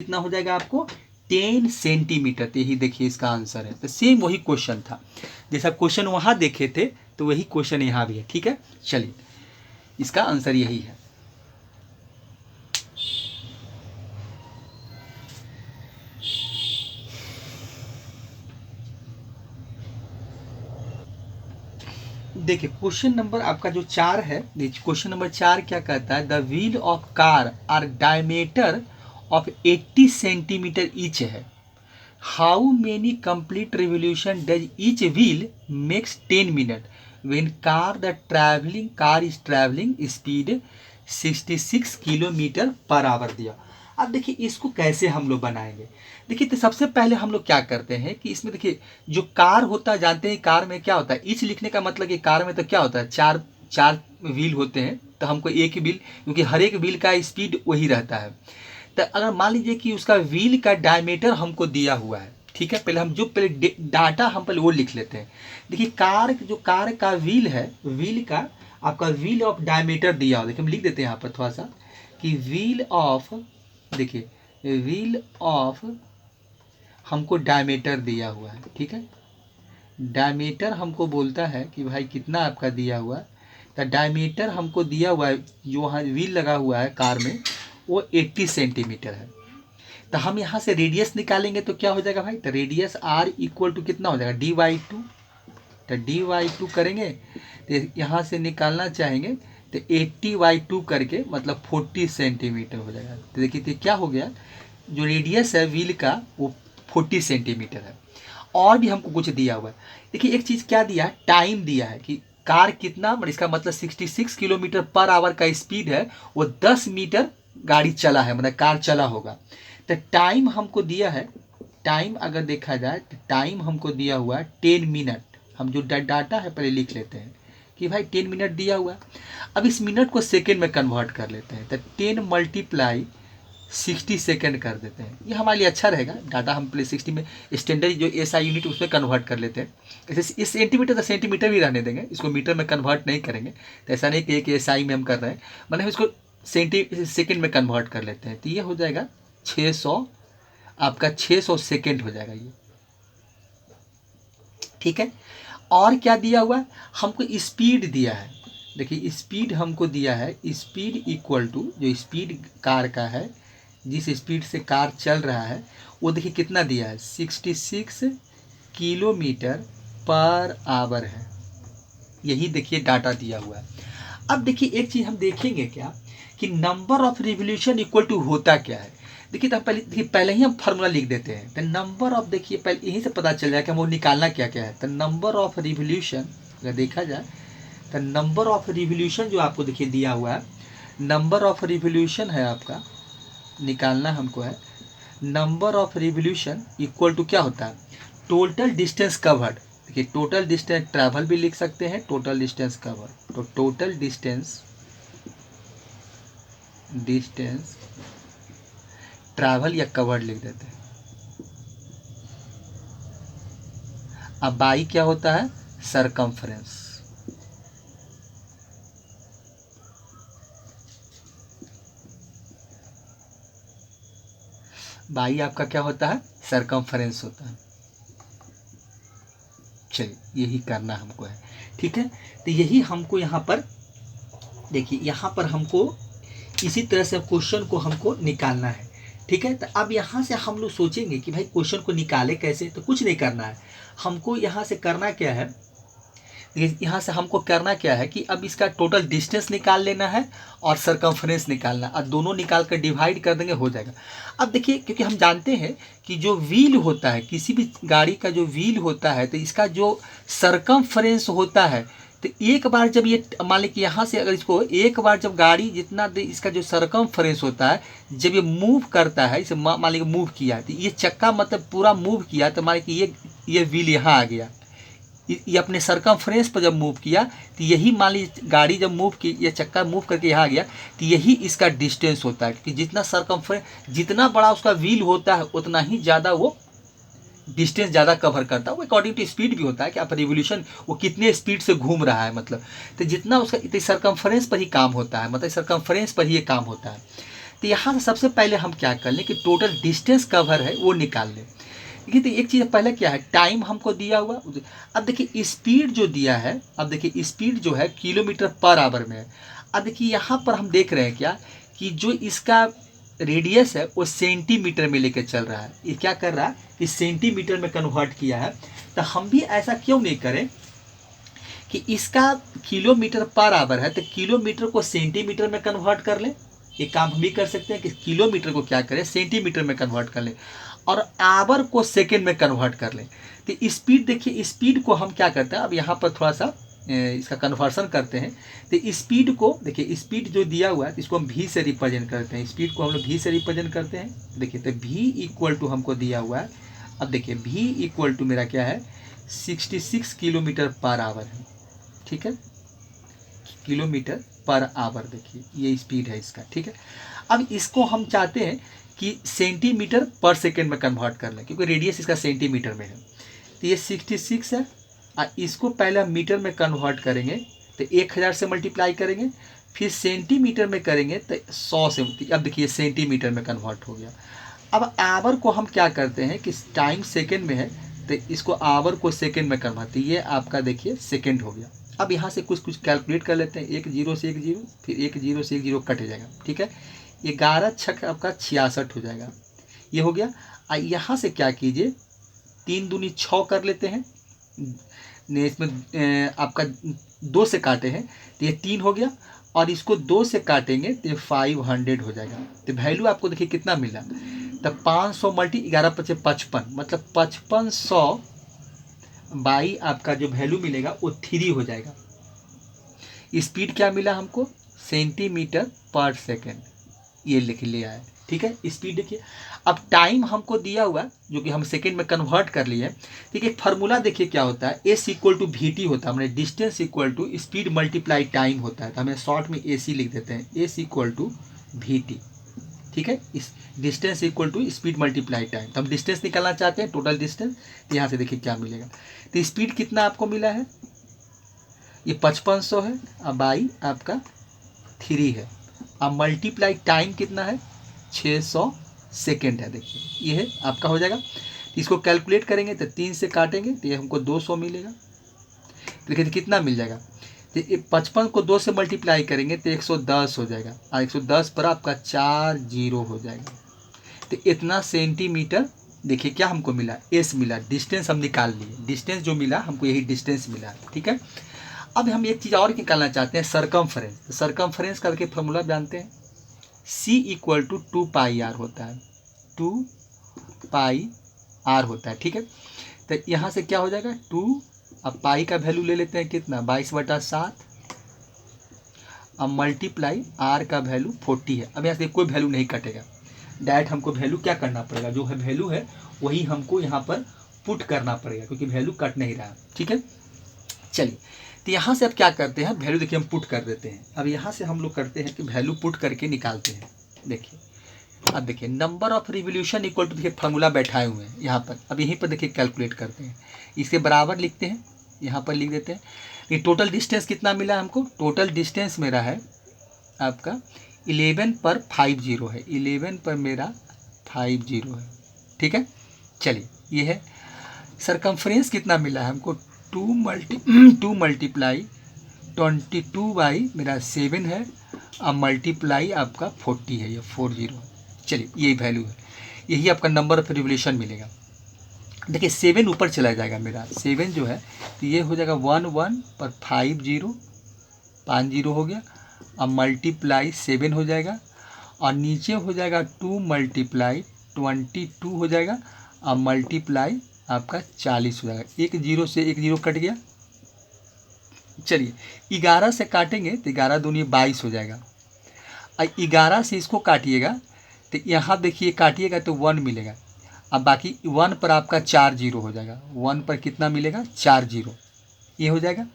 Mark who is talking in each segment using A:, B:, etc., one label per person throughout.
A: कितना हो जाएगा आपको 10 सेंटीमीटर। तो यही देखिए इसका आंसर है। तो सेम वही क्वेश्चन था, जैसा क्वेश्चन वहाँ देखे थे तो वही क्वेश्चन यहाँ भी है। ठीक है, चलिए इसका आंसर यही है। देखिए क्वेश्चन नंबर आपका जो 4 है, क्वेश्चन नंबर 4 क्या कहता है, the wheel of car are diameter of 80 centimetre each है। How many complete revolution does each wheel makes 10 minute when car is travelling speed 66 kilometre per hour दिया। अब देखिए इसको कैसे हम लोग बनाएंगे। देखिए तो सबसे पहले हम लोग क्या करते हैं कि इसमें देखिए जो कार होता है, जानते हैं कार में क्या होता है, ईच लिखने का मतलब कि कार में तो क्या होता है, चार चार व्हील होते हैं। तो हमको एक ही व्हील, क्योंकि हर एक व्हील का स्पीड वही रहता है। तो अगर मान लीजिए कि उसका व्हील का डायमीटर हमको दिया हुआ है, ठीक है, पहले हम जो पहले डाटा हम पहले वो लिख लेते हैं। देखिए कार का व्हील है, व्हील का आपका व्हील ऑफ डायमीटर दिया हुआ, देखिए हम लिख देते हैं यहाँ पर थोड़ा सा कि व्हील ऑफ, देखिए व्हील ऑफ हमको डायमीटर दिया हुआ है। ठीक है, डायमीटर हमको बोलता है कि भाई कितना आपका दिया हुआ है। तो डायमीटर हमको दिया हुआ है, जो वहाँ व्हील लगा हुआ है कार में वो 80 सेंटीमीटर है। तो हम यहाँ से रेडियस निकालेंगे तो क्या हो जाएगा भाई, तो रेडियस आर इक्वल टू कितना हो जाएगा, dy/2। तो dy/2 करेंगे तो यहाँ से निकालना चाहेंगे तो 80/2 करके मतलब 40 सेंटीमीटर हो जाएगा। तो देखिए तो क्या हो गया, जो रेडियस है व्हील का वो 40 सेंटीमीटर है। और भी हमको कुछ दिया हुआ है। देखिए एक चीज़ क्या दिया है, टाइम दिया है कि कार कितना, इसका मतलब 66 किलोमीटर पर आवर का स्पीड है, वो 10 मीटर गाड़ी चला है, मतलब कार चला होगा। तो टाइम हमको दिया है, टाइम अगर देखा जाए तो टाइम हमको दिया हुआ है 10 मिनट। हम जो डाटा है पहले लिख लेते हैं कि भाई 10 मिनट दिया हुआ है। अब इस मिनट को सेकेंड में कन्वर्ट कर लेते हैं, तो 10 मल्टीप्लाई 60 सेकेंड कर देते हैं। ये हमारे लिए अच्छा रहेगा, डाटा हम पहले 60 में स्टैंडर्ड जो SI यूनिट उसमें कन्वर्ट कर लेते हैं। ऐसे इस सेंटीमीटर तो सेंटीमीटर भी रहने देंगे, इसको मीटर में कन्वर्ट नहीं करेंगे। तो ऐसा नहीं कि एक SI में हम कर रहे हैं, मतलब इसको सेकेंड में कन्वर्ट कर लेते हैं। तो ये हो जाएगा 600, आपका 600 सेकेंड हो जाएगा ये। ठीक है, और क्या दिया हुआ है, हमको स्पीड दिया है। देखिए स्पीड हमको दिया है, स्पीड इक्वल टू जो स्पीड कार का है, जिस स्पीड से कार चल रहा है वो देखिए कितना दिया है, 66 किलोमीटर पर आवर है। यही देखिए डाटा दिया हुआ है। अब देखिए एक चीज़ हम देखेंगे क्या कि number of revolution equal to होता क्या है। देखिए तो हम पहले ही हम फार्मूला लिख देते हैं। तो नंबर ऑफ, देखिए पहले यहीं से पता चल जाए कि हम वो निकालना क्या क्या है। तो नंबर ऑफ रिवोल्यूशन अगर देखा जाए तो नंबर ऑफ रिवोल्यूशन जो आपको देखिए दिया हुआ है, नंबर ऑफ रिवोल्यूशन है आपका, निकालना हमको है। Number of revolution equal to क्या होता है, टोटल डिस्टेंस कवर्ड। देखिए टोटल डिस्टेंस ट्रैवल भी लिख सकते हैं, टोटल डिस्टेंस कवर्ड। तो टोटल डिस्टेंस ट्रैवल या कवर्ड लिख देते हैं। अब बाई क्या होता है, सरकमफ्रेंस। बाई आपका क्या होता है, सरकमफ्रेंस होता है। चलिए यही करना हमको है। ठीक है, तो यही हमको यहाँ पर देखिए, यहाँ पर हमको इसी तरह से क्वेश्चन को हमको निकालना है। ठीक है, तो अब यहाँ से हम लोग सोचेंगे कि भाई क्वेश्चन को निकाले कैसे। तो कुछ नहीं करना है हमको, यहाँ से करना क्या है, यहाँ से हमको करना क्या है कि अब इसका टोटल डिस्टेंस निकाल लेना है और सरकमफ्रेंस निकालना, और दोनों निकाल कर डिवाइड कर देंगे, हो जाएगा। अब देखिए क्योंकि हम जानते हैं कि जो व्हील होता है, किसी भी गाड़ी का जो व्हील होता है, तो इसका जो सरकमफ्रेंस होता है, तो एक बार जब ये मान लीजिए कि यहाँ से अगर इसको एक बार जब गाड़ी जितना इसका जो सरकमफ्रेंस होता है जब ये मूव करता है, इसे मान लीजिए मूव किया, तो ये चक्का मतलब पूरा मूव किया, तो मान लीजिए कि ये व्हील यहाँ आ गया, ये अपने सरकमफ्रेंस पर जब मूव किया, तो यही मान लीजिए गाड़ी जब मूव की, ये चक्का मूव करके यहाँ आ गया, तो यही इसका डिस्टेंस होता है। कि जितना सरकमफ्रेंस, जितना बड़ा उसका व्हील होता है उतना ही ज़्यादा वो डिस्टेंस ज़्यादा कवर करता है। वो अकॉर्डिंग टू स्पीड भी होता है कि आप रिवोल्यूशन वो कितने स्पीड से घूम रहा है, मतलब तो जितना उसका इतने सरकमफ्रेंस पर ही काम होता है, मतलब सरकमफ्रेंस पर ही ये काम होता है। तो यहाँ से सबसे पहले हम क्या कर लें कि टोटल डिस्टेंस कवर है वो निकाल लें। देखिए तो एक चीज़ पहले क्या है, टाइम हमको दिया हुआ। अब देखिए स्पीड जो दिया है, अब देखिए स्पीड जो है किलोमीटर पर आवर में है। अब देखिए यहाँ पर हम देख रहे हैं क्या कि जो इसका रेडियस है वो सेंटीमीटर में लेकर चल रहा है। ये क्या कर रहा है कि सेंटीमीटर में कन्वर्ट किया है। तो हम भी ऐसा क्यों नहीं करें कि इसका किलोमीटर पर आवर है तो किलोमीटर को सेंटीमीटर में कन्वर्ट कर लें। ये काम हम भी कर सकते हैं कि किलोमीटर को क्या करें, सेंटीमीटर में कन्वर्ट कर लें और आवर को सेकेंड में कन्वर्ट कर लें। तो स्पीड देखिए, स्पीड को हम क्या करते हैं, अब यहाँ पर थोड़ा सा इसका कन्वर्सन करते हैं। तो स्पीड को देखिए, स्पीड जो दिया हुआ है तो इसको हम v से रिप्रेजेंट करते हैं। स्पीड को हम लोग v से रिप्रेजेंट करते हैं। देखिए तो v इक्वल टू हमको दिया हुआ है। अब देखिए v इक्वल टू मेरा क्या है, 66 किलोमीटर पर आवर है। ठीक है, किलोमीटर पर आवर देखिए ये स्पीड है इसका। ठीक है, अब इसको हम चाहते हैं कि सेंटीमीटर पर सेकेंड में कन्वर्ट कर लें क्योंकि रेडियस इसका सेंटीमीटर में है। तो ये 66 है और इसको पहले हम मीटर में कन्वर्ट करेंगे तो 1000 से मल्टीप्लाई करेंगे, फिर सेंटीमीटर में करेंगे तो 100 से। अब देखिए सेंटीमीटर में कन्वर्ट हो गया। अब आवर को हम क्या करते हैं कि टाइम सेकेंड में है तो इसको आवर को सेकेंड में कन्वर्ट, ये आपका देखिए सेकेंड हो गया। अब यहाँ से कुछ कैलकुलेट कर लेते हैं। 1 0 से 1 0, फिर 1 0 से 1 0 कट जाएगा। ठीक है, 11 छक आपका 66 हो जाएगा, ये हो गया। यहाँ से क्या कीजिए, 3 दूनी 6 कर लेते हैं। इसमें आपका 2 से काटे हैं तो ये 3 हो गया और इसको 2 से काटेंगे तो ये 500 हो जाएगा। तो वैल्यू आपको देखिए कितना मिला, तो 500 मल्टी 11 × 5 = 55, मतलब 5500 बाई आपका जो वैल्यू मिलेगा वो 3 हो जाएगा। स्पीड क्या मिला हमको, सेंटीमीटर पर सेकेंड, ये लिख लिया है। ठीक है, स्पीड देखिए। अब टाइम हमको दिया हुआ जो कि हम सेकेंड में कन्वर्ट कर लिए। ठीक है, एक फार्मूला देखिए क्या होता है, S equal to V T होता है, हमारे distance equal to speed multiply time होता है। तो हमें शॉर्ट में ए सी लिख देते हैं, S equal to V T. ठीक है, इस distance equal to speed multiply time. तो हम डिस्टेंस निकालना चाहते हैं, टोटल डिस्टेंस। तो यहाँ से देखिए क्या मिलेगा, तो स्पीड कितना आपको मिला है, ये 5500 है, अब बाई आपका 3 है। अब मल्टीप्लाई टाइम कितना है, 600 सेकेंड है। देखिए ये है आपका हो जाएगा। इसको कैलकुलेट करेंगे तो 3 से काटेंगे तो ये हमको 200 मिलेगा। देखिए कितना मिल जाएगा, तो 55 को 2 से मल्टीप्लाई करेंगे तो 110 हो जाएगा और 110 पर आपका 4 0 हो जाएगा। तो इतना सेंटीमीटर देखिए क्या हमको मिला, एस मिला, डिस्टेंस हम निकाल लिए। डिस्टेंस जो मिला हमको यही डिस्टेंस मिला। ठीक है, अब हम एक चीज़ और निकालना चाहते हैं, सरकमफ्रेंस। तो सरकमफ्रेंस का देखिए फॉर्मूला जानते हैं, C इक्वल टू 2πr होता है, 2πr होता है। ठीक है, तो यहाँ से क्या हो जाएगा 2, अब पाई का वैल्यू ले लेते हैं कितना, 22/7, अब मल्टीप्लाई r का वैल्यू 40 है। अब यहाँ से कोई वैल्यू नहीं कटेगा, डायरेक्ट हमको वैल्यू क्या करना पड़ेगा, जो है वैल्यू है वही हमको यहाँ पर पुट करना पड़ेगा क्योंकि वैल्यू कट नहीं रहा। ठीक है, चलिए तो यहाँ से अब क्या करते हैं, वैल्यू देखिए हम पुट कर देते हैं। अब यहाँ से हम लोग करते हैं कि वैल्यू पुट करके निकालते हैं। देखिए अब देखिए number of revolution equal to, देखिए फार्मूला बैठाए हुए हैं यहाँ पर। अब यहीं पर देखिए कैलकुलेट करते हैं, इसके बराबर लिखते हैं, यहाँ पर लिख देते हैं। ये टोटल डिस्टेंस कितना मिला है हमको, टोटल डिस्टेंस मेरा है आपका 11 पर 50 है, 11 पर मेरा 50 है। ठीक है, चलिए ये है। सरकमफ्रेंस कितना मिला है हमको, 2 मल्टीप्लाई 22 बाई मेरा 7 है, अब मल्टीप्लाई आपका 40 है, ये 40 है। चलिए यही वैल्यू है, यही आपका नंबर ऑफ रिवोल्यूशन मिलेगा। देखिए 7 ऊपर चला जाएगा मेरा, 7 जो है तो ये हो जाएगा 1 पर 50 हो गया, अब मल्टीप्लाई 7 हो जाएगा और नीचे हो जाएगा 2 मल्टीप्लाई 22 हो जाएगा, अब मल्टीप्लाई आपका 40 हो जाएगा। 1 0 से 1 0 कट गया। चलिए 11 से काटेंगे तो 11 दूनी 22 हो जाएगा। 11 से इसको काटिएगा तो यहाँ देखिए काटिएगा तो 1 मिलेगा, अब बाकी 1 पर आपका 4 0 हो जाएगा। 1 पर कितना मिलेगा, 4 0, ये हो जाएगा।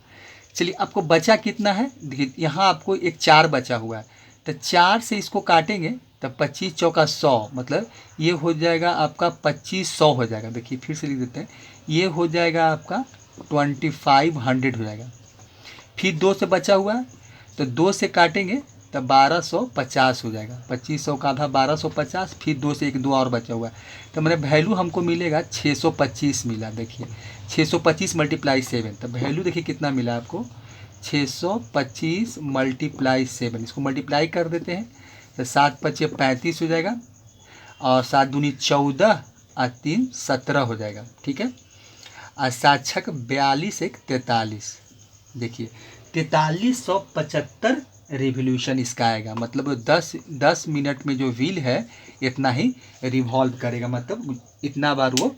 A: चलिए आपको बचा कितना है, देखिए यहाँ आपको एक 4 बचा हुआ है, तो 4 से इसको काटेंगे तो 25 चौका 100, मतलब ये हो जाएगा आपका 2500 हो जाएगा। देखिए फिर से लिख देते हैं, ये हो जाएगा आपका 2500 हो जाएगा। फिर 2 से बचा हुआ है तो 2 से काटेंगे तब 1250 हो जाएगा। 2500 का आधा 1250, फिर 2 से 1 2 और बचा हुआ है, तो मेरा वैल्यू हमको मिलेगा 625 मिला। देखिए 625 मल्टीप्लाई 7, तो वैल्यू देखिए कितना मिला आपको, 625 मल्टीप्लाई 7। इसको मल्टीप्लाई कर देते हैं तो 7 पचे 35 हो जाएगा, और 7 दूनी 14 और 3 17 हो जाएगा। ठीक है, और 7 छक 42 1 43। देखिए 4375 रिवोल्यूशन इसका आएगा, मतलब 10 मिनट में जो व्हील है इतना ही रिवॉल्व करेगा, मतलब इतना बार वो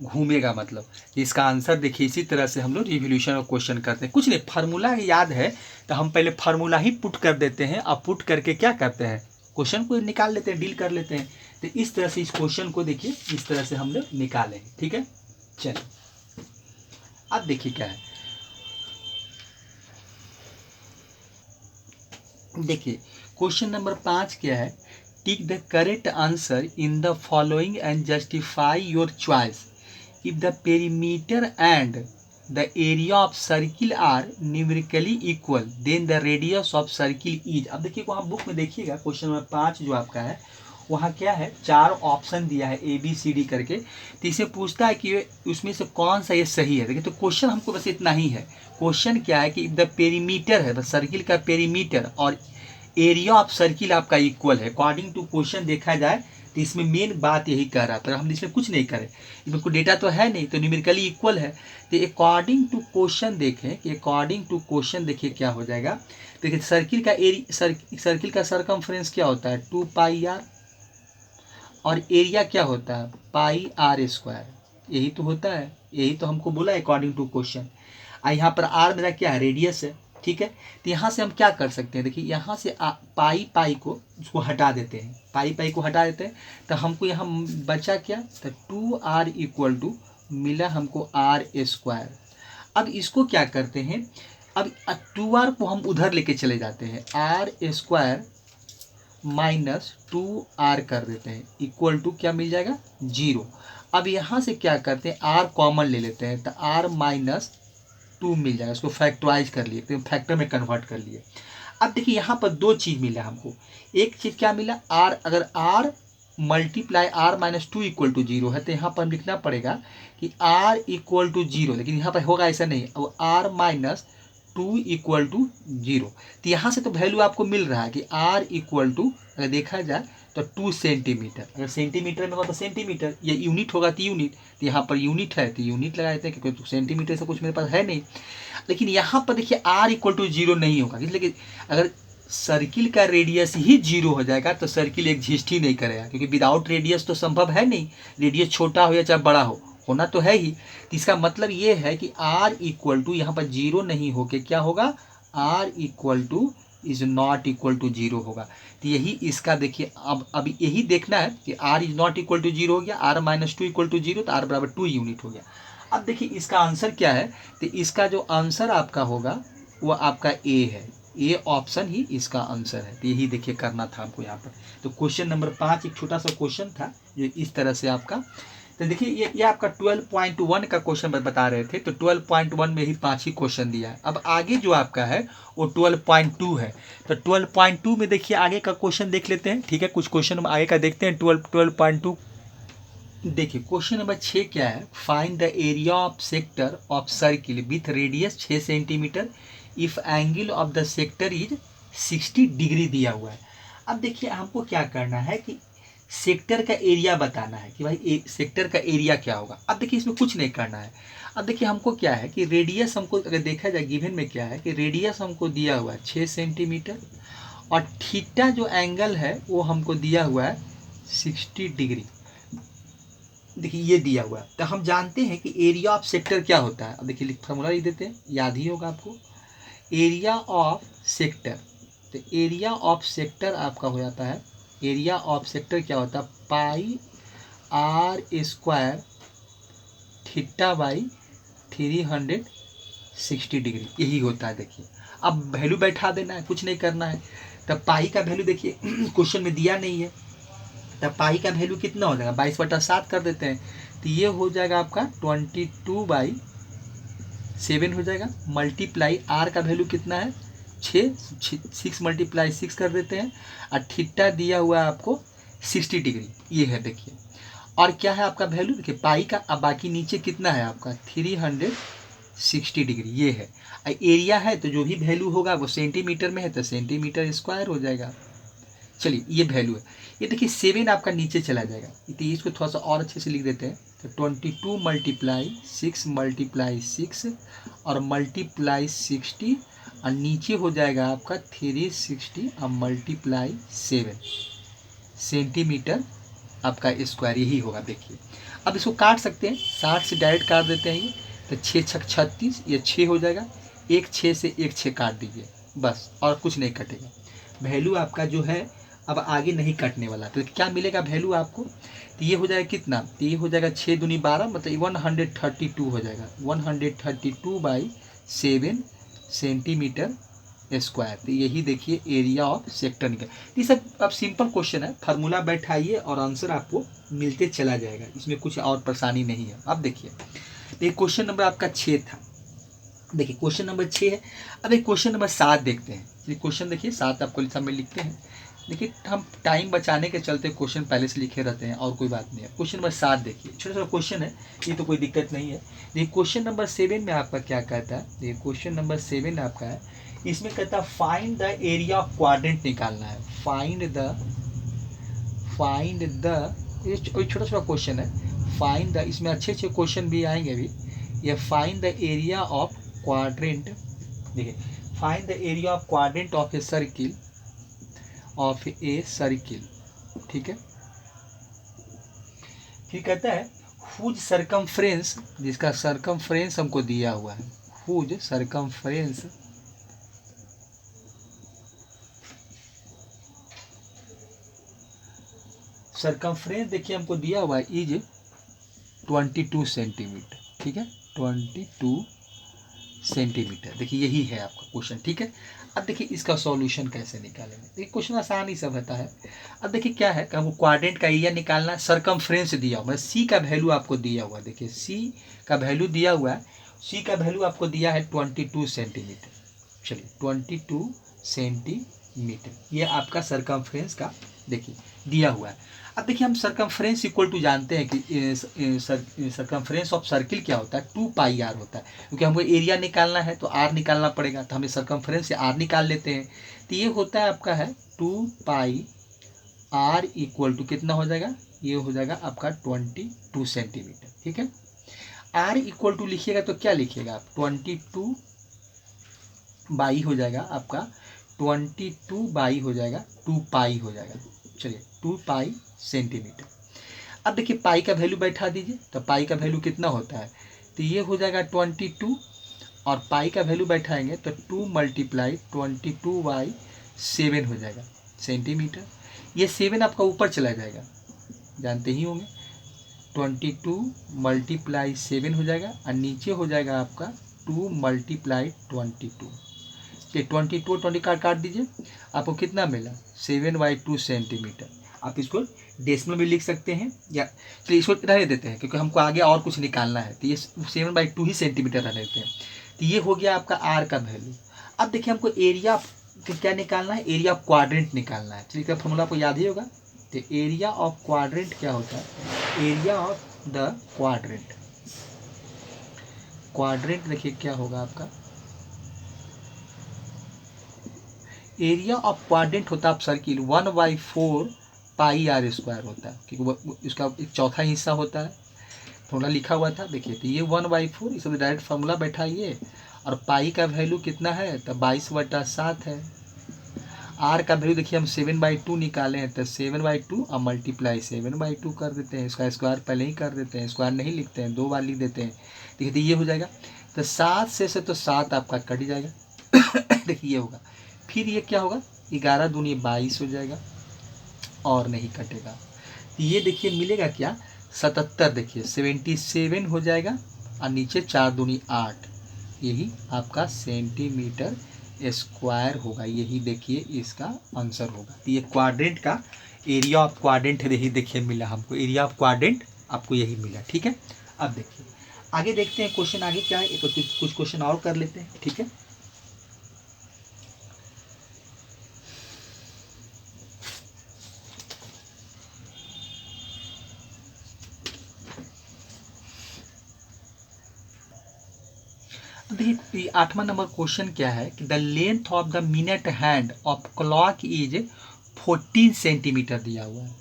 A: घूमेगा। मतलब इसका आंसर देखिए, इसी तरह से हम लोग रिवोल्यूशन का क्वेश्चन करते हैं। कुछ नहीं, फार्मूला याद है तो हम पहले फार्मूला ही पुट कर देते हैं, और पुट करके क्या करते हैं, क्वेश्चन को निकाल लेते हैं, डील कर लेते हैं। तो इस तरह से इस क्वेश्चन को देखिए, इस तरह से हम लोग निकालेंगे। ठीक है, चलिए अब देखिए क्या है। देखिए क्वेश्चन नंबर 5 क्या है, tick the correct answer in the following and justify your choice. If the perimeter and the area of circle are numerically equal then the radius of circle is. अब देखिए वहाँ बुक में देखिएगा question number 5 जो आपका है, वहाँ क्या है, 4 ऑप्शन दिया है ABCD करके, तो इसे पूछता है कि उसमें से कौन सा ये सही है। देखिए तो क्वेश्चन हमको बस इतना ही है। क्वेश्चन क्या है कि इफ द पेरीमीटर है, बस सर्किल का पेरीमीटर और एरिया ऑफ सर्किल आपका इक्वल है। अकॉर्डिंग टू क्वेश्चन देखा जाए तो इसमें मेन बात यही कह रहा था, हम इसमें कुछ नहीं करें, इसमें कोई डेटा तो है नहीं, तो न्यूमेरिकली इक्वल है। तो अकॉर्डिंग टू क्वेश्चन देखें कि अकॉर्डिंग टू क्वेश्चन देखिए क्या हो जाएगा। देखिए सर्किल का सरकमफ्रेंस क्या होता है 2 पाई आर, और एरिया क्या होता है पाई आर स्क्वायर, यही तो होता है, यही तो हमको बोला अकॉर्डिंग टू क्वेश्चन। यहाँ पर आर मेरा क्या है, रेडियस है। ठीक है, तो यहाँ से हम क्या कर सकते हैं, देखिए यहाँ से पाई को उसको हटा देते हैं, पाई को हटा देते हैं, तो हमको यहाँ बचा क्या, तो 2r इक्वल टू मिला हमको आर स्क्वायर। अब इसको क्या करते हैं, अब 2r को हम उधर लेके चले जाते हैं, आर स्क्वायर माइनस 2r कर देते हैं, इक्वल टू क्या मिल जाएगा 0। अब यहाँ से क्या करते हैं, r कॉमन ले लेते हैं, तो r माइनस 2 मिल जाएगा, इसको फैक्टराइज कर लिए, तो फैक्टर में कन्वर्ट कर लिए। अब देखिए यहाँ पर 2 चीज़ मिला हमको, एक चीज़ क्या मिला, r, अगर r multiply r minus 2 equal to 0 है, तो यहाँ पर लिखना पड़ेगा कि r इक्वल टू 0, लेकिन यहाँ पर होगा ऐसा नहीं, अब r माइनस 2 इक्वल टू 0। तो यहाँ से तो वैल्यू आपको मिल रहा है कि r इक्वल टू, अगर देखा जाए तो 2 सेंटीमीटर, अगर सेंटीमीटर में होगा तो सेंटीमीटर, या यूनिट होगा तो यूनिट, तो यहाँ पर यूनिट है तो यूनिट लगा देते हैं, क्योंकि सेंटीमीटर से कुछ मेरे पास है नहीं। लेकिन यहाँ पर देखिए r इक्वल टू 0 नहीं होगा, इसलिए अगर सर्किल का रेडियस ही 0 हो जाएगा तो सर्किल एग्जिस्ट ही नहीं करेगा, क्योंकि विदाउट रेडियस तो संभव है नहीं, रेडियस छोटा हो या चाहे बड़ा हो, होना तो है ही। तो इसका मतलब ये है कि r इक्वल टू यहाँ पर 0 नहीं होके क्या होगा, r equal to is not equal to 0 होगा। तो यही इसका देखिए, अब यही देखना है कि r is not equal to 0 हो गया, r माइनस 2 इक्वल टू 0, तो r बराबर 2 यूनिट हो गया। अब देखिए इसका आंसर क्या है, तो इसका जो आंसर आपका होगा वो आपका ए है, ए ऑप्शन ही इसका आंसर है। तो यही देखिए करना था आपको यहाँ पर। तो क्वेश्चन नंबर 5 एक छोटा सा क्वेश्चन था जो इस तरह से आपका, तो देखिए ये आपका 12.1 का क्वेश्चन बता रहे थे, तो 12.1 में ही 5 ही क्वेश्चन दिया है। अब आगे जो आपका है वो 12.2 है, तो 12.2 में देखिए आगे का क्वेश्चन देख लेते हैं। ठीक है, कुछ क्वेश्चन हम आगे का देखते हैं 12.2। देखिए क्वेश्चन नंबर 6 क्या है, find the area of sector of circle with radius 6 centimetre if angle of the sector is 60 degree दिया हुआ है। अब देखिए हमको क्या करना है कि सेक्टर का एरिया बताना है कि भाई सेक्टर का एरिया क्या होगा। अब देखिए इसमें कुछ नहीं करना है। अब देखिए हमको क्या है कि रेडियस हमको अगर देखा जाए गिवन में क्या है कि रेडियस हमको दिया हुआ है 6 सेंटीमीटर, और थीटा जो एंगल है वो हमको दिया हुआ है 60 डिग्री। देखिए ये दिया हुआ है, तो हम जानते हैं कि एरिया ऑफ सेक्टर क्या होता है। अब देखिए फॉर्मूला लिख देते हैं, याद ही होगा आपको, एरिया ऑफ सेक्टर। तो एरिया ऑफ सेक्टर आपका हो जाता है, एरिया ऑफ सेक्टर क्या होता है pi r square theta by 360 degree, यही होता है। देखिए अब वैल्यू बैठा देना है, कुछ नहीं करना है। तब पाई का वैल्यू देखिए क्वेश्चन में दिया नहीं है, तब पाई का वैल्यू कितना हो जाएगा 22/7 कर देते हैं, तो ये हो जाएगा आपका 22/7 हो जाएगा, मल्टीप्लाई आर का वैल्यू कितना है 6 मल्टीप्लाई 6 कर देते हैं और थीटा दिया हुआ है आपको 60 डिग्री, ये है देखिए। और क्या है आपका वैल्यू, देखिए पाई का, अब बाकी नीचे कितना है आपका 360 डिग्री, ये है। एरिया है तो जो भी वैल्यू होगा वो सेंटीमीटर में है तो सेंटीमीटर स्क्वायर हो जाएगा। चलिए ये वैल्यू है। ये देखिए 7 आपका नीचे चला जाएगा, तो इसको थोड़ा सा और अच्छे से लिख देते हैं। तो 22 मल्टीप्लाई 6 मल्टीप्लाई 6 और मल्टीप्लाई 60 और नीचे हो जाएगा आपका 360 और मल्टीप्लाई 7 सेंटीमीटर आपका स्क्वायर, यही होगा। देखिए अब इसको काट सकते हैं, 60 से डायरेक्ट काट देते हैं ये, तो 6 छक 36, ये 6 हो जाएगा। एक 6 से एक 6 काट दीजिए बस, और कुछ नहीं कटेगा। वैल्यू आपका जो है अब आगे नहीं कटने वाला, तो क्या मिलेगा वैल्यू आपको, तो ये हो जाएगा कितना, तो ये हो जाएगा 6 दूनी 12, मतलब 132 हो जाएगा, 132/7 सेंटीमीटर स्क्वायर। तो यही देखिए एरिया ऑफ सेक्टर निकल। ये सब अब सिंपल क्वेश्चन है, फार्मूला बैठाइए और आंसर आपको मिलते चला जाएगा, इसमें कुछ और परेशानी नहीं है। अब देखिए ये क्वेश्चन नंबर आपका 6 था, देखिए क्वेश्चन नंबर 6 है। अब एक क्वेश्चन नंबर 7 देखते हैं। ये क्वेश्चन देखिए 7 आपको सब में लिखते हैं, देखिए हम टाइम बचाने के चलते क्वेश्चन पहले से लिखे रहते हैं, और कोई बात नहीं है। क्वेश्चन नंबर 7 देखिए, छोटा सा क्वेश्चन है, ये तो कोई दिक्कत नहीं है। ये क्वेश्चन नंबर 7 में आपका क्या कहता है, ये क्वेश्चन नंबर 7 आपका है, इसमें कहता है find the area of quadrant निकालना है। फाइंड द ये छोटा छोटा क्वेश्चन है, फाइंड द, इसमें अच्छे अच्छे क्वेश्चन भी आएंगे अभी। ये find the area of quadrant, देखिए find the area of quadrant of a circle, ठीक है। फिर कहता है हुज सरकमफ्रेंस, जिसका सरकमफ्रेंस हमको दिया हुआ है, हुज सरकमफ्रेंस देखिए हमको दिया हुआ है इज 22 सेंटीमीटर, ठीक है, 22 सेंटीमीटर। देखिए यही है आपका क्वेश्चन, ठीक है। अब देखिए इसका सॉल्यूशन कैसे निकालेंगे, देखिए क्वेश्चन आसान ही सब रहता है। अब देखिए क्या है, हमको क्वाड्रेंट का एरिया निकालना है, सरकमफ्रेंस दिया हुआ है, सी का वैल्यू आपको दिया हुआ है, देखिए सी का वैल्यू दिया हुआ है, सी का वैल्यू आपको दिया है 22 सेंटीमीटर। चलिए 22 सेंटीमीटर, ये आपका सरकमफ्रेंस का देखिए दिया हुआ है। अब देखिए हम सरकमफ्रेंस इक्वल टू जानते हैं कि सरकमफ्रेंस ऑफ सर्किल क्या होता है, 2πr होता है, क्योंकि हमको एरिया निकालना है तो r निकालना पड़ेगा, तो हमें सरकमफ्रेंस से r निकाल लेते हैं। तो ये होता है आपका है 2πr इक्वल टू कितना हो जाएगा, ये हो जाएगा आपका 22 सेंटीमीटर, ठीक है। r इक्वल टू लिखिएगा तो क्या लिखिएगा आप, 22 बाई हो जाएगा आपका 22 बाई हो जाएगा 2π हो जाएगा, चलिए 2π सेंटीमीटर। अब देखिए पाई का वैल्यू बैठा दीजिए, तो पाई का वैल्यू कितना होता है, तो ये हो जाएगा 22 और पाई का वैल्यू बैठाएंगे तो 2 मल्टीप्लाई 22/7 हो जाएगा सेंटीमीटर। ये 7 आपका ऊपर चला जाएगा, जानते ही होंगे, 22 मल्टीप्लाई 7 हो जाएगा और नीचे हो जाएगा आपका 2 मल्टीप्लाई 22। 22 20 काट दीजिए, आपको कितना मिला 7/2 सेंटीमीटर। आप इसको डेसिमल में लिख सकते हैं, या चलिए इसको रहने देते हैं क्योंकि हमको आगे और कुछ निकालना है, तो ये 7/2 ही सेंटीमीटर रहने देते हैं। तो ये हो गया आपका आर का वैल्यू। अब देखिए हमको एरिया क्या निकालना है, एरिया ऑफ क्वाड्रेंट निकालना है। चलिए क्या फॉर्मूला आपको याद ही होगा, तो एरिया ऑफ क्वाड्रेंट क्या होता है, एरिया ऑफ द क्वाड्रेंट देखिए क्या होगा आपका, एरिया ऑफ क्वाड्रेंट होता है सर्किल 1/4πr² होता है, क्योंकि इसका एक चौथा हिस्सा होता है, थोड़ा लिखा हुआ था देखिए। तो ये 1/4, इस डायरेक्ट फार्मूला बैठाइए, और पाई का वैल्यू कितना है, तो 22/7 है। आर का वैल्यू देखिए हम 7/2 निकाले हैं, तो 7/2 और मल्टीप्लाई 7/2 कर देते हैं, इसका स्क्वायर पहले ही कर देते हैं, स्क्वायर नहीं लिखते हैं, 2 बार लिख देते हैं। देखिए तो ये हो जाएगा, तो 7 से तो 7 आपका कट जाएगा देखिए ये होगा। फिर ये क्या होगा, 11 दूनी 22 हो जाएगा और नहीं कटेगा। तो ये देखिए मिलेगा क्या, 77, देखिए 77 हो जाएगा और नीचे 4 दूनी 8, यही आपका सेंटीमीटर स्क्वायर होगा, यही देखिए इसका आंसर होगा। तो ये क्वाड्रेंट का एरिया ऑफ क्वाड्रेंट है, यही देखिए मिला हमको, एरिया ऑफ क्वाड्रेंट आपको यही मिला, ठीक है। अब देखिए आगे देखते हैं क्वेश्चन, आगे क्या है, कुछ क्वेश्चन और कर लेते हैं, ठीक है। तो देखिए 8वां नंबर क्वेश्चन क्या है कि the length of the minute hand of clock is 14 centimetre दिया हुआ है।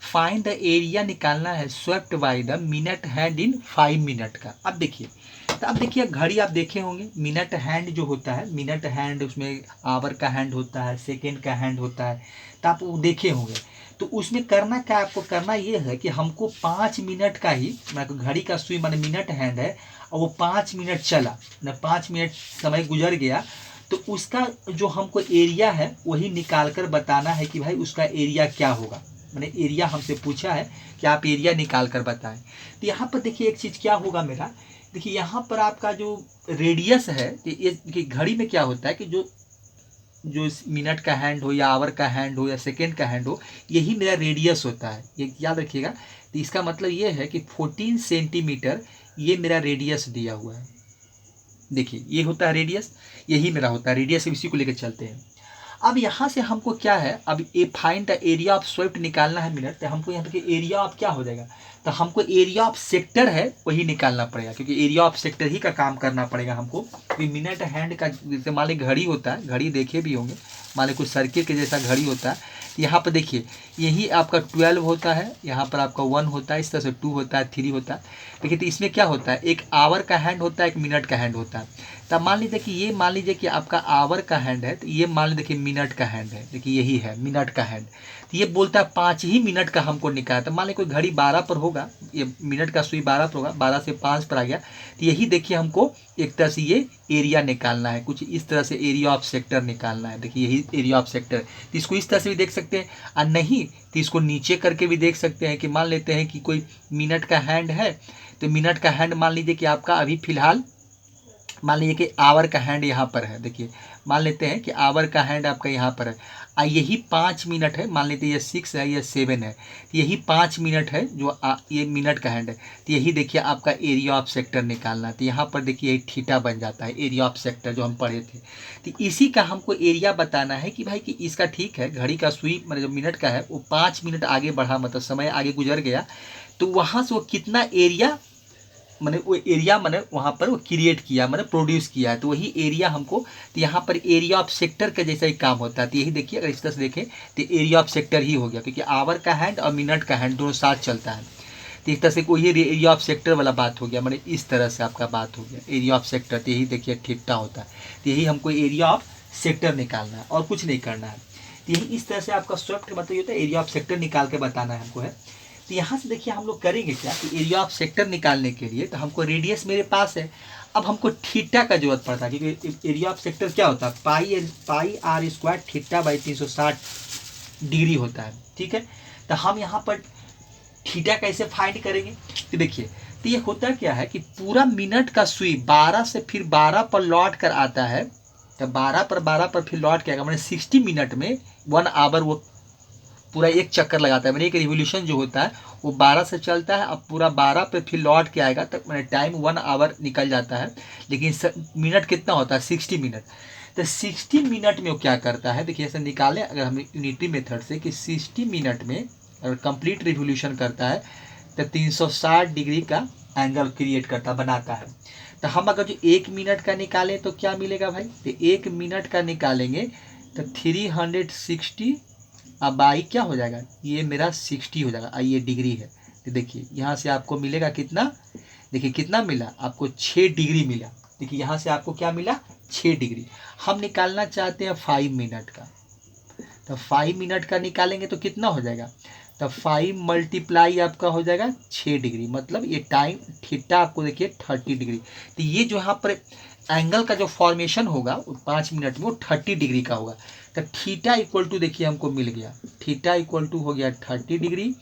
A: फाइंड द एरिया निकालना है swept by the minute hand in 5 minute का। अब देखिए, तो अब देखिए घड़ी आप देखे होंगे, मिनट हैंड जो होता है, मिनट हैंड उसमें आवर का हैंड होता है, सेकेंड का हैंड होता है, तो आप वो देखे होंगे। तो उसमें करना क्या, आपको करना ये है कि हमको 5 मिनट का ही, घड़ी का सुई माने मिनट हैंड है और वो 5 मिनट चला ना, 5 मिनट समय गुजर गया, तो उसका जो हमको एरिया है वही निकाल कर बताना है कि भाई उसका एरिया क्या होगा। मैंने एरिया हमसे पूछा है कि आप एरिया निकाल कर बताएं। तो यहाँ पर देखिए एक चीज़ क्या होगा मेरा, देखिए यहाँ पर आपका जो रेडियस है, ये घड़ी में क्या होता है कि जो जो मिनट का हैंड हो या आवर का हैंड हो या सेकेंड का हैंड हो, यही मेरा रेडियस होता है, ये याद रखिएगा। तो इसका मतलब ये है कि 14 सेंटीमीटर ये मेरा रेडियस दिया हुआ है। देखिए ये होता है रेडियस, यही मेरा होता है रेडियस, इसी को लेकर चलते हैं। अब यहाँ से हमको क्या है, अब a find the area of swept निकालना है मिनट, तो हमको यहाँ पे एरिया ऑफ क्या हो जाएगा, तो हमको एरिया ऑफ सेक्टर है वही निकालना पड़ेगा, क्योंकि एरिया ऑफ सेक्टर ही का काम करना पड़ेगा हमको। क्योंकि मिनट हैंड का जैसे मान ली घड़ी होता है, घड़ी देखे भी होंगे, मान ली कुछ सर्किट के जैसा घड़ी होता है, यहाँ पर देखिए यही आपका 12 होता है, यहाँ पर आपका 1 होता है, इस तरह से 2 होता है, 3 होता है। देखिए तो इसमें क्या होता है, एक आवर का हैंड होता है, एक मिनट का हैंड होता है। तब मान लीजिए कि ये मान लीजिए कि आपका आवर का हैंड है, तो ये मान लीजिए देखिए मिनट का हैंड है, देखिए यही है मिनट का हैंड। तो ये बोलता है 5 ही मिनट का हमको निकाला। तो मान लीजिए कोई घड़ी 12 पर होगा, ये मिनट का सुई 12 पर होगा, 12 से 5 पर आ गया, तो यही देखिए हमको एक तरह से ये एरिया निकालना है, कुछ इस तरह से एरिया ऑफ सेक्टर निकालना है। देखिए यही एरिया ऑफ सेक्टर, तो इसको इस तरह से भी देख सकते हैं, और नहीं तो इसको नीचे करके भी देख सकते हैं कि मान लेते हैं कि कोई मिनट का हैंड है, तो मिनट का हैंड मान लीजिए कि आपका अभी फिलहाल मान लीजिए कि आवर का हैंड यहाँ पर है। देखिए मान लेते हैं कि आवर का हैंड आपका यहाँ पर है, और यही 5 मिनट है, मान लेते हैं ये 6 है, ये 7 है, तो यही 5 मिनट है जो ये मिनट का हैंड है। तो यही देखिए आपका एरिया ऑफ सेक्टर निकालना है। तो यहाँ पर देखिए ये थीटा बन जाता है, एरिया ऑफ सेक्टर जो हम पढ़े थे। तो इसी का हमको एरिया बताना है कि भाई कि इसका ठीक है, घड़ी का सुई मतलब जो मिनट का है वो 5 मिनट आगे बढ़ा, मतलब समय आगे गुजर गया, तो वहाँ से वो कितना एरिया मैंने वो एरिया मैंने वहाँ पर वो क्रिएट किया, मैंने प्रोड्यूस किया है, तो वही एरिया हमको। तो यहाँ पर एरिया ऑफ सेक्टर का जैसा ही काम होता है। तो यही देखिए अगर इस तरह से देखें तो एरिया ऑफ सेक्टर ही हो गया, क्योंकि आवर का हैंड और मिनट का हैंड दोनों साथ चलता है। तो इस तरह से वही एरिया ऑफ सेक्टर वाला बात हो गया, मैंने इस तरह से आपका बात हो गया एरिया ऑफ सेक्टर। तो यही देखिए थीटा होता है, तो यही हमको एरिया ऑफ सेक्टर निकालना है और कुछ नहीं करना है। तो यही इस तरह से आपका स्वेप्ट मतलब ये होता है एरिया ऑफ सेक्टर निकाल के बताना है हमको है। तो यहाँ से देखिए हम लोग करेंगे क्या कि एरिया ऑफ सेक्टर निकालने के लिए तो हमको रेडियस मेरे पास है, अब हमको थीटा का जरूरत पड़ता है, क्योंकि एरिया ऑफ सेक्टर क्या होता है, pi r square theta by 360 degree होता है। ठीक है, तो हम यहाँ पर थीटा कैसे फाइंड करेंगे, तो देखिए तो ये होता क्या है कि पूरा मिनट का सुई 12 से फिर 12 पर लौट कर आता है, तो 12 पर फिर लौट के आएगा, मैंने 60 मिनट में 1 आवर वो पूरा एक चक्कर लगाता है। मैंने एक रिवोल्यूशन जो होता है वो 12 से चलता है, अब पूरा 12 पे फिर लौट के आएगा, तक मैंने टाइम 1 आवर निकल जाता है। लेकिन मिनट कितना होता है 60 मिनट। तो 60 मिनट में वो क्या करता है, देखिए ऐसे निकालें अगर हम यूनिटी मेथड से कि 60 मिनट में अगर कंप्लीट रिवोल्यूशन करता है तो 360 डिग्री का एंगल क्रिएट करता बनाता है। तो हम अगर जो 1 मिनट का निकालें तो क्या मिलेगा भाई, तो 1 मिनट का निकालेंगे तो 360 अब बाई क्या हो जाएगा, ये मेरा 60 हो जाएगा, ये डिग्री है। तो देखिए यहाँ से आपको मिलेगा कितना, देखिए कितना मिला आपको 6 डिग्री मिला। देखिए यहाँ से आपको क्या मिला 6 डिग्री। हम निकालना चाहते हैं 5 मिनट का, तो 5 मिनट का निकालेंगे तो कितना हो जाएगा, तो 5 मल्टीप्लाई आपका हो जाएगा 6 डिग्री, मतलब ये टाइम थीटा आपको देखिए 30 डिग्री। तो ये जो यहाँ पर एंगल का जो फॉर्मेशन होगा वो 5 मिनट में वो 30 डिग्री का होगा। तो थीटा इक्वल टू देखिए हमको मिल गया, थीटा इक्वल टू हो गया 30 डिग्री।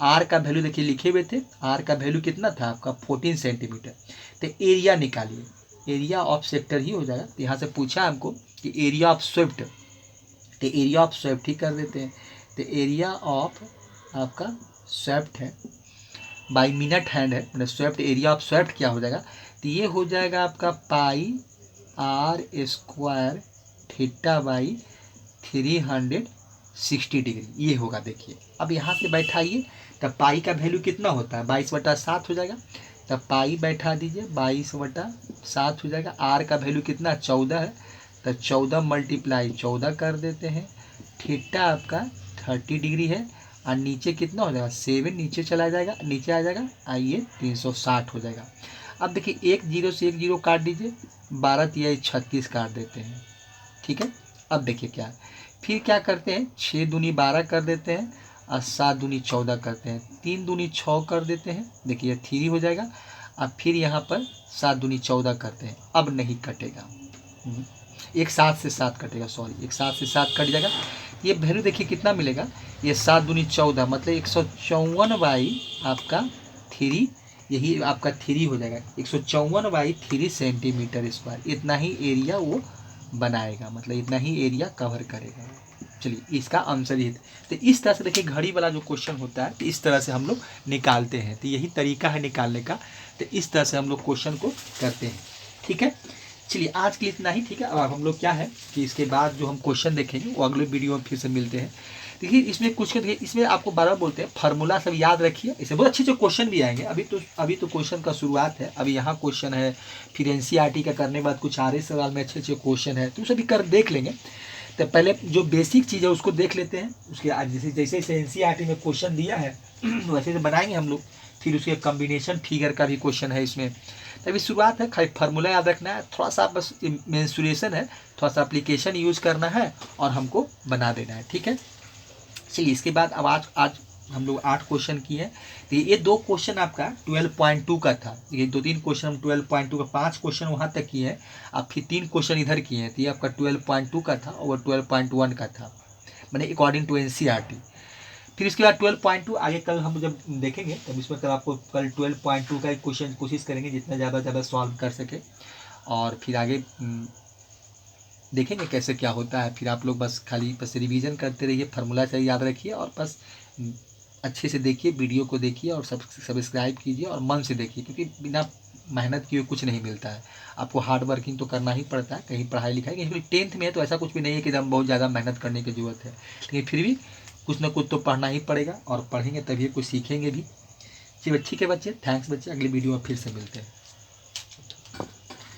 A: आर का वैल्यू देखिए लिखे हुए थे, आर का वैल्यू कितना था आपका 14 सेंटीमीटर। तो एरिया निकालिए, एरिया ऑफ सेक्टर ही हो जाएगा। तो यहाँ से पूछा हमको कि एरिया ऑफ स्वेप्ट, तो एरिया ऑफ स्वेप्ट ही कर देते हैं। तो एरिया ऑफ आपका स्वेप्ट है बाई मिनट हैंड है, मतलब स्वेप्ट एरिया ऑफ स्वेप्ट क्या हो जाएगा, तो ये हो जाएगा आपका pi r square theta by 360 degree, ये होगा। देखिए अब यहाँ से बैठाइए तो पाई का वैल्यू कितना होता है 22/7 हो जाएगा। तब पाई बैठा दीजिए, 22/7 हो जाएगा। आर का वैल्यू कितना 14 है, तो 14 × 14 कर देते हैं। थीटा आपका 30 डिग्री है, और नीचे कितना हो जाएगा 7 नीचे चला जाएगा, नीचे आ जाएगा, आइए 360 हो जाएगा। अब देखिए 1 0 से 1 0 काट दीजिए, 12 तिया 36 काट देते हैं, ठीक है। अब देखिए क्या है, फिर क्या करते हैं, 6 दूनी 12 कर देते हैं, और 7 दूनी 14 करते हैं, 3 दूनी 6 कर देते हैं, देखिए 3 हो जाएगा। अब फिर यहाँ पर 7 दूनी 14 करते हैं, अब नहीं कटेगा, एक 7 से 7 कटेगा, सॉरी, एक 7 से 7 कट जाएगा। ये वैल्यू देखिए कितना मिलेगा, ये 7 दूनी 14 मतलब 154 आपका 3, यही आपका 3 हो जाएगा, 154/3 सेंटीमीटर स्क्वायर, इतना ही एरिया वो बनाएगा, मतलब इतना ही एरिया कवर करेगा। चलिए इसका आंसर ये, तो इस तरह से देखिए घड़ी वाला जो क्वेश्चन होता है, तो इस तरह से हम लोग निकालते हैं, तो यही तरीका है निकालने का। तो इस तरह से हम लोग क्वेश्चन को करते हैं, ठीक है। चलिए आज के लिए इतना ही, ठीक है। अब हम लोग क्या है कि इसके बाद जो हम क्वेश्चन देखेंगे वो अगले वीडियो में फिर से मिलते हैं। देखिए इसमें कुछ देखिए, इसमें आपको बार बार बोलते हैं फार्मूला सब याद रखिए, इसमें बहुत अच्छे अच्छे क्वेश्चन भी आएंगे। अभी तो क्वेश्चन का शुरुआत है, अभी यहाँ क्वेश्चन है, फिर एनसीईआरटी का करने के बाद कुछ RA सवाल में अच्छे अच्छे क्वेश्चन है, तो सभी कर देख लेंगे। तो पहले जो बेसिक चीज़ है उसको देख लेते हैं, उसके आज जैसे जैसे एनसीईआरटी में क्वेश्चन दिया है वैसे से बनाएंगे हम लोग। फिर उसके कम्बिनेशन फिगर का भी क्वेश्चन है इसमें। तभी शुरुआत है, खाली फार्मूला याद रखना है, थोड़ा सा बस मेंसुरेशन है, थोड़ा सा एप्लीकेशन यूज़ करना है और हमको बना देना है, ठीक है। चलिए इसके बाद अब आज हम लोग 8 क्वेश्चन किए हैं। तो ये 2 क्वेश्चन आपका 12.2 का था, ये 2-3 क्वेश्चन हम 12.2 का, 5 क्वेश्चन वहाँ तक किए हैं, अब फिर 3 क्वेश्चन इधर किए हैं। तो ये आपका 12.2 का था और 12.1 का था, मैंने अकॉर्डिंग टू एनसीईआरटी। फिर इसके बाद 12.2 आगे कल हम जब देखेंगे तब इसमें तब आपको कल 12.2 का एक क्वेश्चन कोशिश करेंगे जितना ज़्यादा सॉल्व कर सके, और फिर आगे देखेंगे कैसे क्या होता है। फिर आप लोग बस खाली बस रिवीजन करते रहिए, फार्मूला से याद रखिए, और बस अच्छे से देखिए, वीडियो को देखिए और सब्सक्राइब कीजिए और मन से देखिए, क्योंकि बिना मेहनत किए कुछ नहीं मिलता है। आपको हार्ड वर्किंग तो करना ही पड़ता है, कहीं पढ़ाई लिखाई, कहीं 10th में है तो ऐसा कुछ भी नहीं है कि एकदम बहुत ज़्यादा मेहनत करने की ज़रूरत है, लेकिन फिर भी कुछ ना कुछ तो पढ़ना ही पड़ेगा, और पढ़ेंगे तभी कुछ सीखेंगे भी। चलिए ठीक है बच्चे, थैंक्स बच्चे, अगली वीडियो में फिर से मिलते हैं।